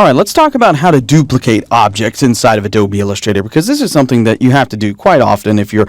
All right, let's talk about how to duplicate objects inside of Adobe Illustrator, because this is something that you have to do quite often if you're,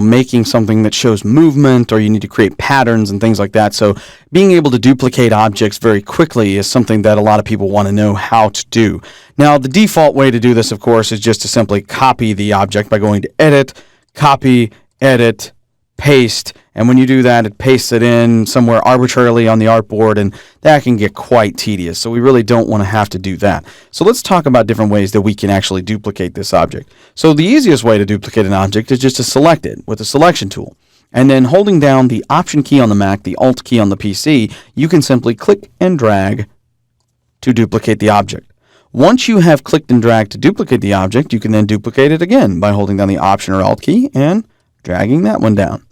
making something that shows movement or you need to create patterns and things like that. So being able to duplicate objects very quickly is something that a lot of people want to know how to do. Now, the default way to do this, of course, is just to simply copy the object by going to Edit, Copy, Edit, Paste, and when you do that, it pastes it in somewhere arbitrarily on the artboard, and that can get quite tedious, so we really don't want to have to do that. So let's talk about different ways that we can actually duplicate this object. So the easiest way to duplicate an object is just to select it with the selection tool, and then holding down the Option key on the Mac, the Alt key on the PC, you can simply click and drag to duplicate the object. Once you have clicked and dragged to duplicate the object, you can then duplicate it again by holding down the Option or Alt key and dragging that one down.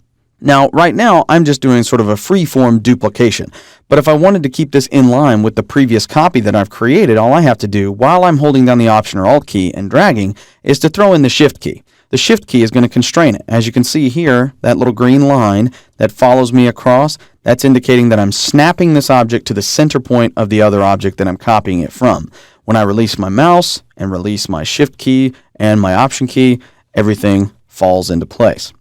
Now, right now, I'm just doing sort of a free-form duplication. But if I wanted to keep this in line with the previous copy that I've created, all I have to do while I'm holding down the Option or Alt key and dragging is to throw in the Shift key. The Shift key is going to constrain it. As you can see here, that little green line that follows me across, that's indicating that I'm snapping this object to the center point of the other object that I'm copying it from. When I release my mouse and release my Shift key and my Option key, everything falls into place.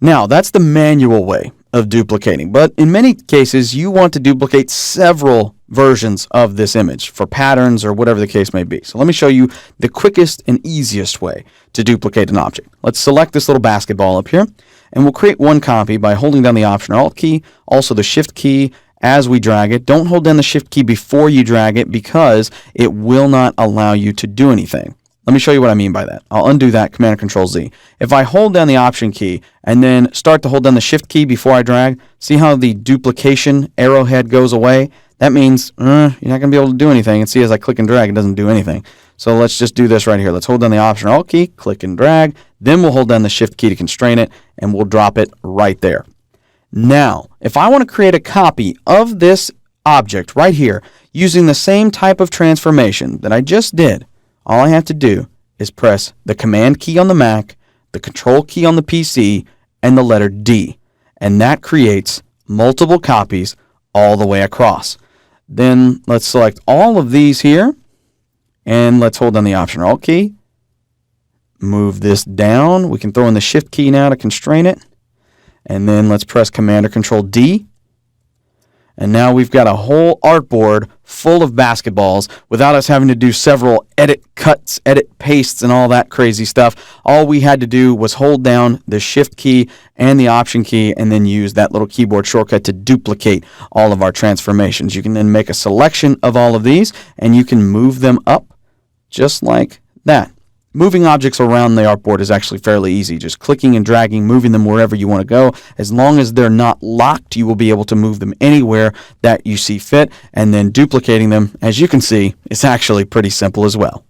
Now, that's the manual way of duplicating, but in many cases, you want to duplicate several versions of this image for patterns or whatever the case may be. So let me show you the quickest and easiest way to duplicate an object. Let's select this little basketball up here, and we'll create one copy by holding down the Option or Alt key, also the Shift key as we drag it. Don't hold down the Shift key before you drag it because it will not allow you to do anything. Let me show you what I mean by that. I'll undo that, Command or Control Z. If I hold down the Option key and then start to hold down the Shift key before I drag, see how the duplication arrowhead goes away? That means you're not going to be able to do anything. And see, as I click and drag, it doesn't do anything. So let's just do this right here. Let's hold down the Option or Alt key, click and drag. Then we'll hold down the Shift key to constrain it, and we'll drop it right there. Now, if I want to create a copy of this object right here using the same type of transformation that I just did, all I have to do is press the Command key on the Mac, the Control key on the PC, and the letter D. And that creates multiple copies all the way across. Then let's select all of these here, and let's hold down the Option or Alt key. Move this down. We can throw in the Shift key now to constrain it. And then let's press Command or Control D. And now we've got a whole artboard full of basketballs without us having to do several edit cuts, edit pastes, and all that crazy stuff. All we had to do was hold down the Shift key and the Option key and then use that little keyboard shortcut to duplicate all of our transformations. You can then make a selection of all of these and you can move them up just like that. Moving objects around the artboard is actually fairly easy. Just clicking and dragging, moving them wherever you want to go. As long as they're not locked, you will be able to move them anywhere that you see fit. And then duplicating them, as you can see, is actually pretty simple as well.